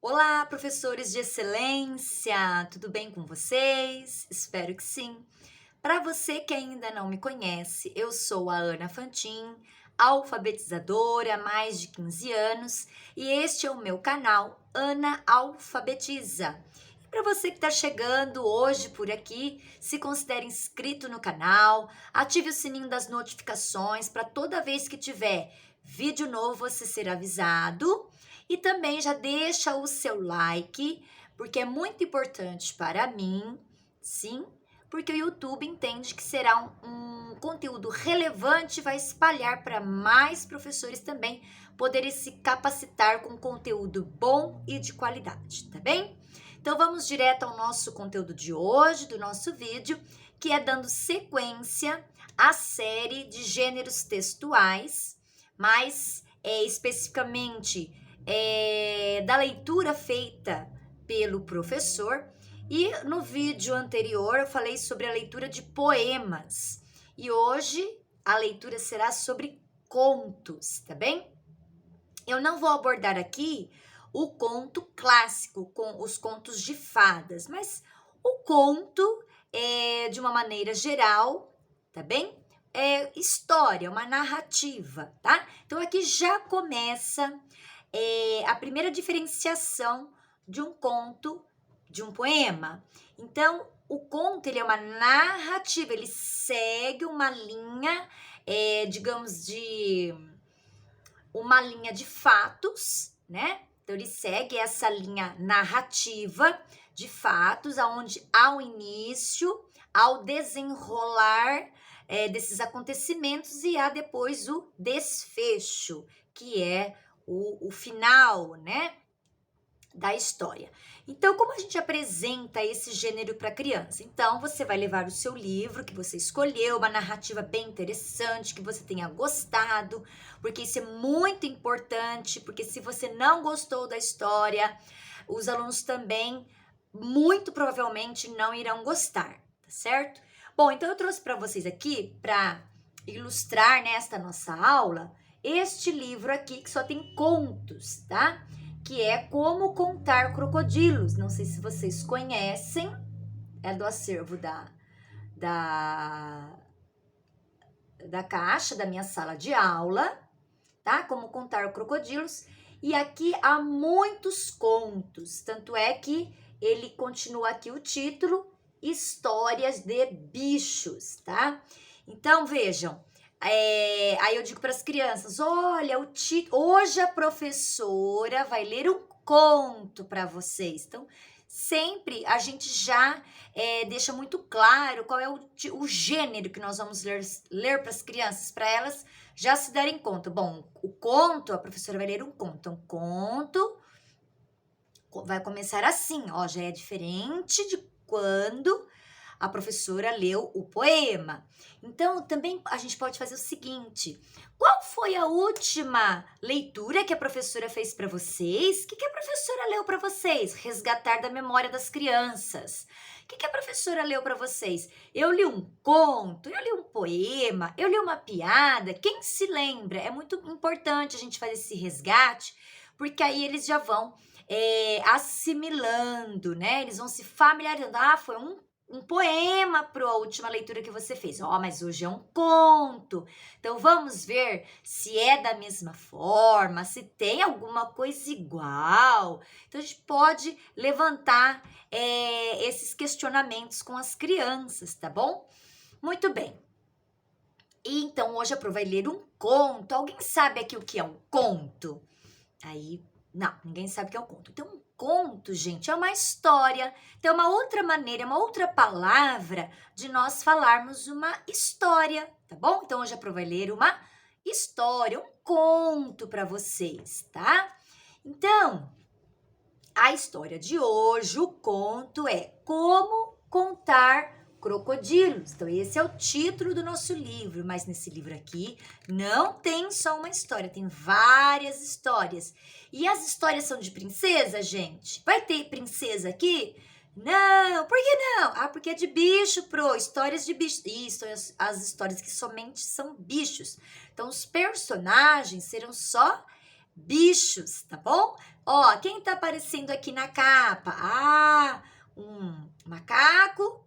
Olá, professores de excelência! Tudo bem com vocês? Espero que sim. Para você que ainda não me conhece, eu sou a Ana Fantin, alfabetizadora há mais de 15 anos, e este é o meu canal Ana Alfabetiza. E para você que está chegando hoje por aqui, se considere inscrito no canal, ative o sininho das notificações para toda vez que tiver vídeo novo você ser avisado. E também já deixa o seu like, porque é muito importante para mim, sim, porque o YouTube entende que será um conteúdo relevante e vai espalhar para mais professores também poderem se capacitar com conteúdo bom e de qualidade, tá bem? Então vamos direto ao nosso conteúdo de hoje, do nosso vídeo, que é dando sequência à série de gêneros textuais, mais especificamente da leitura feita pelo professor. E no vídeo anterior eu falei sobre a leitura de poemas. E hoje a leitura será sobre contos, tá bem? Eu não vou abordar aqui o conto clássico com os contos de fadas, mas o conto de uma maneira geral, tá bem? É história, uma narrativa, tá? Então aqui já começa a primeira diferenciação de um conto, de um poema. Então, o conto ele é uma narrativa, ele segue uma linha, digamos, de uma linha de fatos, né? Então, ele segue essa linha narrativa de fatos, aonde há o início, ao desenrolar desses acontecimentos e há depois o desfecho, que é o final, né, da história. Então, como a gente apresenta esse gênero para criança? Então, você vai levar o seu livro que você escolheu, uma narrativa bem interessante, que você tenha gostado, porque isso é muito importante, porque se você não gostou da história, os alunos também, muito provavelmente, não irão gostar, tá certo? Bom, então eu trouxe para vocês aqui, para ilustrar nesta nossa aula, este livro aqui, que só tem contos, tá? Que é Como Contar Crocodilos. Não sei se vocês conhecem, é do acervo da, da caixa da minha sala de aula, tá? Como Contar Crocodilos. E aqui há muitos contos, tanto é que ele continua aqui o título, Histórias de Bichos, tá? Então, vejam, aí eu digo para as crianças, olha, hoje a professora vai ler um conto para vocês. Então, sempre a gente já deixa muito claro qual é o gênero que nós vamos ler para as crianças, para elas já se darem conta. Bom, o conto, a professora vai ler um conto. Um conto vai começar assim, ó, já é diferente de quando a professora leu o poema. Então, também a gente pode fazer o seguinte: qual foi a última leitura que a professora fez para vocês? O que a professora leu para vocês? Resgatar da memória das crianças. O que a professora leu para vocês? Eu li um conto, eu li um poema, eu li uma piada. Quem se lembra? É muito importante a gente fazer esse resgate, porque aí eles já vão assimilando, né? Eles vão se familiarizando. Ah, foi um poema para a última leitura que você fez. Ó, mas hoje é um conto. Então vamos ver se é da mesma forma, se tem alguma coisa igual. Então a gente pode levantar esses questionamentos com as crianças, tá bom? Muito bem. E então hoje a Pro vai ler um conto. Alguém sabe aqui o que é um conto? Aí, não, ninguém sabe o que é um conto. Então, um conto, gente, é uma história. Tem uma outra maneira, uma outra palavra de nós falarmos uma história, tá bom? Então, hoje a Pro vai ler uma história, um conto para vocês, tá? Então, a história de hoje, o conto é Como Contar Crocodilos. Então, esse é o título do nosso livro, mas nesse livro aqui não tem só uma história, tem várias histórias. E as histórias são de princesa, gente? Vai ter princesa aqui? Não, por que não? Ah, porque é de bicho, histórias de bicho. Isso, as histórias que somente são bichos. Então, os personagens serão só bichos, tá bom? Ó, quem tá aparecendo aqui na capa? Ah, um macaco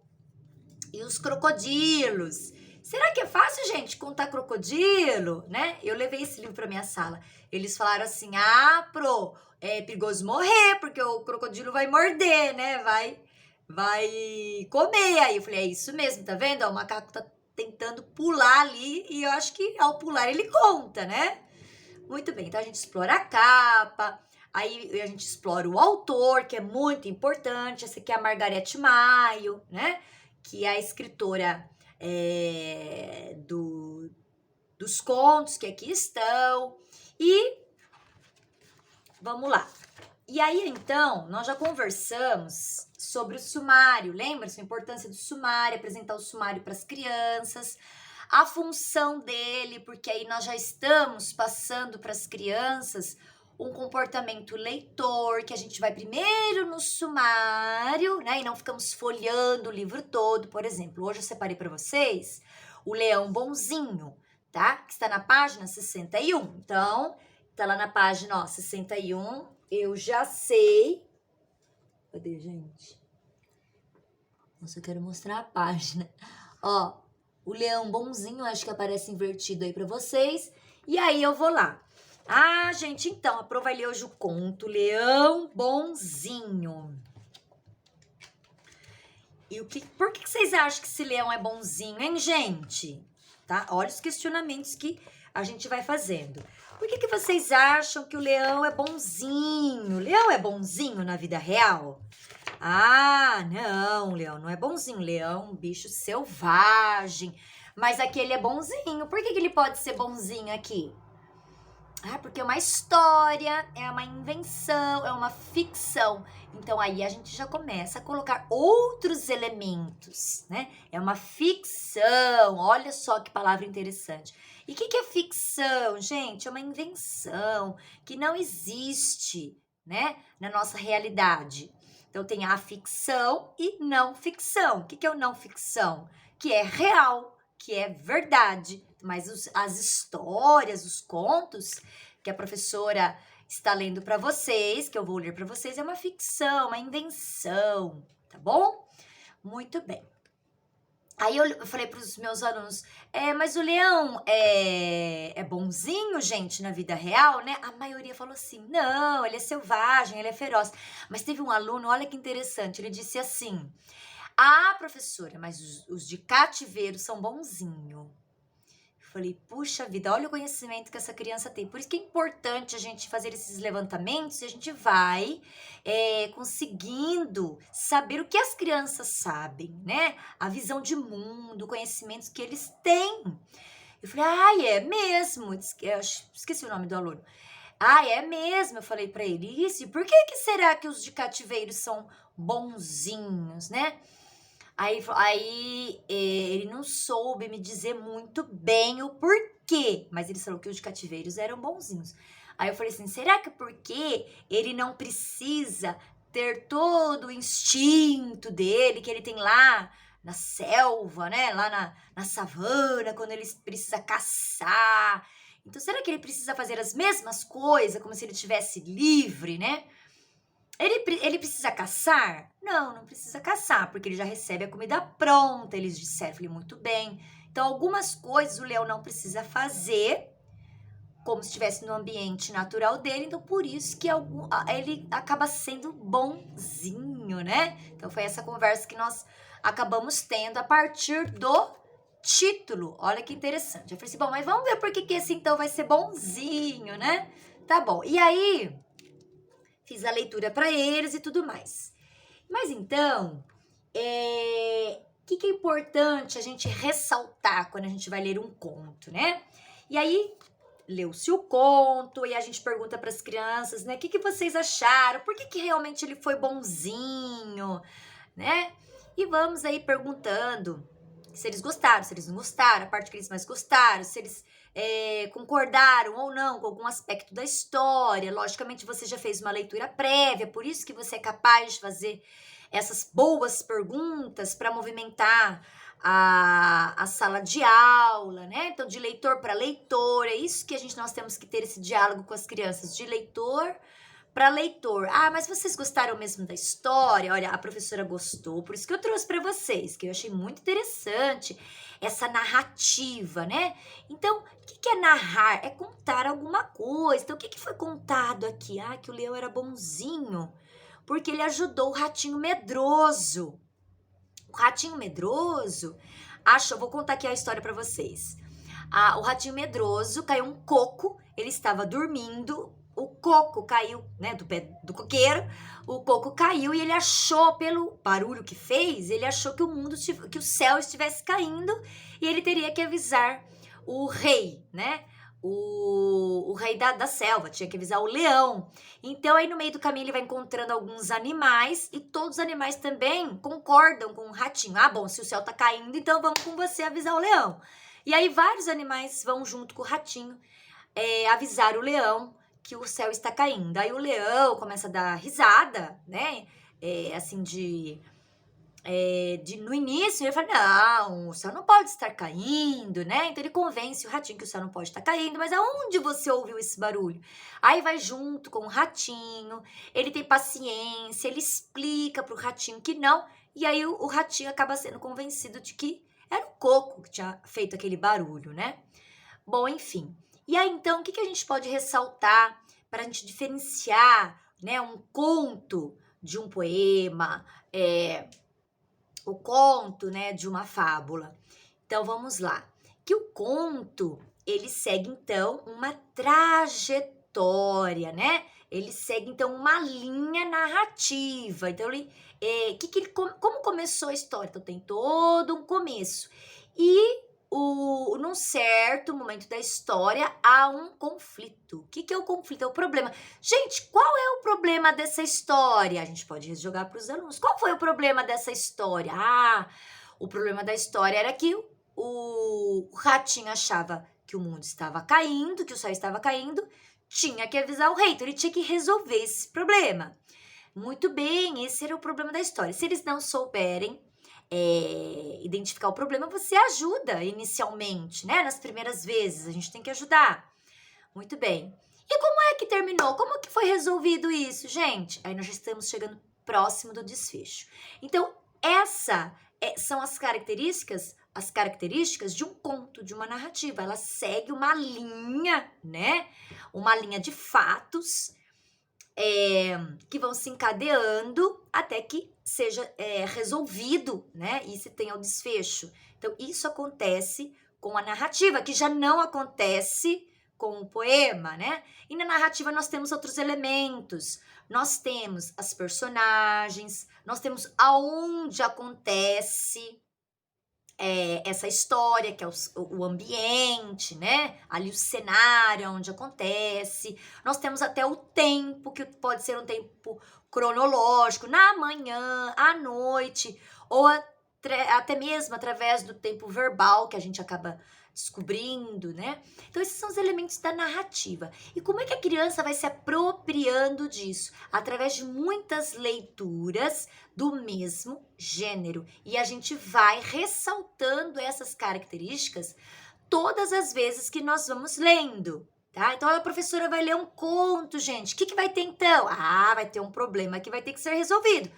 e os crocodilos. Será que é fácil, gente, contar crocodilo, né? Eu levei esse livro para minha sala. Eles falaram assim: "Ah, é perigoso morrer, porque o crocodilo vai morder, né? Vai comer". Aí eu falei: "É isso mesmo, tá vendo? Ó, o macaco tá tentando pular ali e eu acho que ao pular ele conta, né?" Muito bem, então a gente explora a capa, aí a gente explora o autor, que é muito importante. Essa aqui é a Margarete Maio, né? Que é a escritora dos contos que aqui estão. E vamos lá. E aí, então, nós já conversamos sobre o sumário. Lembra-se a importância do sumário, apresentar o sumário para as crianças, a função dele, porque aí nós já estamos passando para as crianças um comportamento leitor, que a gente vai primeiro no sumário, né? E não ficamos folheando o livro todo. Por exemplo, hoje eu separei para vocês o Leão Bonzinho, tá? Que está na página 61. Então, tá lá na página, ó, 61. Eu já sei. Cadê, gente? Nossa, eu quero mostrar a página. Ó, o Leão Bonzinho, acho que aparece invertido aí pra vocês. E aí eu vou lá. Ah, gente, então, a Pro vai ler hoje o conto Leão Bonzinho. E por que vocês acham que esse leão é bonzinho, hein, gente? Tá? Olha os questionamentos que a gente vai fazendo. Por que vocês acham que o leão é bonzinho? O leão é bonzinho na vida real? Ah, não, o leão não é bonzinho. O leão é um bicho selvagem. Mas aqui ele é bonzinho. Por que ele pode ser bonzinho aqui? Ah, porque é uma história, é uma invenção, é uma ficção. Então aí a gente já começa a colocar outros elementos, né? É uma ficção. Olha só que palavra interessante. E o que é ficção, gente? É uma invenção que não existe, né, na nossa realidade. Então tem a ficção e não ficção. O que é o não ficção? Que é real, que é verdade. Mas as histórias, os contos que a professora está lendo para vocês, que eu vou ler para vocês, é uma ficção, uma invenção, tá bom? Muito bem. Aí eu falei para os meus alunos, mas o leão é bonzinho, gente, na vida real, né? A maioria falou assim, não, ele é selvagem, ele é feroz. Mas teve um aluno, olha que interessante, ele disse assim, ah, professora, mas os de cativeiro são bonzinhos. Falei, puxa vida, olha o conhecimento que essa criança tem. Por isso que é importante a gente fazer esses levantamentos e a gente vai conseguindo saber o que as crianças sabem, né? A visão de mundo, conhecimentos que eles têm. Eu falei, é mesmo? Esqueci o nome do aluno. É mesmo? Eu falei para ele, isso. E por que será que os de cativeiro são bonzinhos, né? Aí ele não soube me dizer muito bem o porquê, mas ele falou que os cativeiros eram bonzinhos. Aí eu falei assim, será que porque ele não precisa ter todo o instinto dele, que ele tem lá na selva, né? Lá na savana, quando ele precisa caçar. Então, será que ele precisa fazer as mesmas coisas, como se ele estivesse livre, né? Ele precisa caçar? Não precisa caçar, porque ele já recebe a comida pronta, eles disseram. Falei, muito bem. Então, algumas coisas o leão não precisa fazer, como se estivesse no ambiente natural dele, então por isso que ele acaba sendo bonzinho, né? Então, foi essa conversa que nós acabamos tendo a partir do título. Olha que interessante. Eu falei assim, bom, mas vamos ver por que esse então vai ser bonzinho, né? Tá bom. E aí, fiz a leitura para eles e tudo mais. Mas então, o que é importante a gente ressaltar quando a gente vai ler um conto, né? E aí, leu-se o conto e a gente pergunta para as crianças, né? O que vocês acharam? Por que realmente ele foi bonzinho, né? E vamos aí perguntando se eles gostaram, se eles não gostaram, a parte que eles mais gostaram, se eles concordaram ou não com algum aspecto da história. Logicamente, você já fez uma leitura prévia, por isso que você é capaz de fazer essas boas perguntas para movimentar a sala de aula, né? Então, de leitor para leitor, é isso que nós temos que ter esse diálogo com as crianças, de leitor para leitor. Ah, mas vocês gostaram mesmo da história? Olha, a professora gostou, por isso que eu trouxe para vocês, que eu achei muito interessante essa narrativa, né? Então, o que é narrar? É contar alguma coisa. Então, o que foi contado aqui? Ah, que o leão era bonzinho, porque ele ajudou o ratinho medroso. O ratinho medroso achou, vou contar aqui a história para vocês. O ratinho medroso caiu um coco, ele estava dormindo, o coco caiu, né, do pé do coqueiro, o coco caiu e ele achou, pelo barulho que fez, ele achou que que o céu estivesse caindo e ele teria que avisar o rei, né? O rei da selva, tinha que avisar o leão. Então, aí no meio do caminho ele vai encontrando alguns animais e todos os animais também concordam com o ratinho. Ah, bom, se o céu tá caindo, então vamos com você avisar o leão. E aí vários animais vão junto com o ratinho avisar o leão que o céu está caindo. Aí o leão começa a dar risada, né? Assim, no início ele fala, não, o céu não pode estar caindo, né? Então ele convence o ratinho que o céu não pode estar caindo, mas aonde você ouviu esse barulho? Aí vai junto com o ratinho, ele tem paciência, ele explica pro ratinho que não, e aí o ratinho acaba sendo convencido de que era o coco que tinha feito aquele barulho, né? Bom, enfim. E aí, então, o que a gente pode ressaltar para a gente diferenciar, né, um conto de um poema, o conto, né, de uma fábula? Então, vamos lá. Que o conto, ele segue, então, uma trajetória, né? Ele segue, então, uma linha narrativa. Então, como começou a história? Então, tem todo um começo. E num certo momento da história, há um conflito. O que é o conflito? É o problema. Gente, qual é o problema dessa história? A gente pode jogar para os alunos. Qual foi o problema dessa história? Ah, o problema da história era que o ratinho achava que o mundo estava caindo, que o céu estava caindo, tinha que avisar o rei, então ele tinha que resolver esse problema. Muito bem, esse era o problema da história. Se eles não souberem identificar o problema, você ajuda inicialmente, né? Nas primeiras vezes, a gente tem que ajudar. Muito bem. E como é que terminou? Como que foi resolvido isso, gente? Aí nós já estamos chegando próximo do desfecho. Então, são as características de um conto, de uma narrativa. Ela segue uma linha, né? Uma linha de fatos que vão se encadeando até que seja resolvido, né? E se tenha o desfecho. Então, isso acontece com a narrativa, que já não acontece com o poema, né? E na narrativa nós temos outros elementos. Nós temos as personagens, nós temos aonde acontece essa história, que é o ambiente, né? Ali o cenário onde acontece. Nós temos até o tempo, que pode ser um tempo cronológico, na manhã, à noite, ou até mesmo através do tempo verbal que a gente acaba descobrindo, né? Então, esses são os elementos da narrativa. E como é que a criança vai se apropriando disso? Através de muitas leituras do mesmo gênero. E a gente vai ressaltando essas características todas as vezes que nós vamos lendo. Tá? Então, a professora vai ler um conto, gente. O que vai ter então? Ah, vai ter um problema que vai ter que ser resolvido.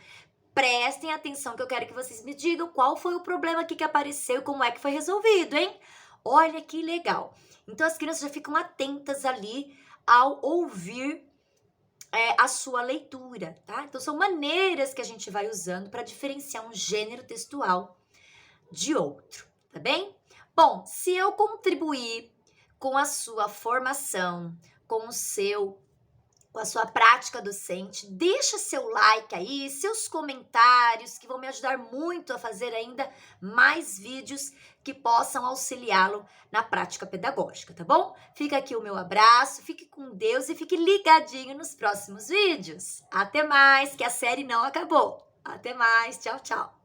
Prestem atenção que eu quero que vocês me digam qual foi o problema aqui que apareceu e como é que foi resolvido, hein? Olha que legal. Então, as crianças já ficam atentas ali ao ouvir a sua leitura, tá? Então, são maneiras que a gente vai usando para diferenciar um gênero textual de outro, tá bem? Bom, se eu contribuir com a sua formação, com a sua prática docente, deixa seu like aí, seus comentários, que vão me ajudar muito a fazer ainda mais vídeos que possam auxiliá-lo na prática pedagógica, tá bom? Fica aqui o meu abraço, fique com Deus e fique ligadinho nos próximos vídeos. Até mais, que a série não acabou. Até mais, tchau, tchau.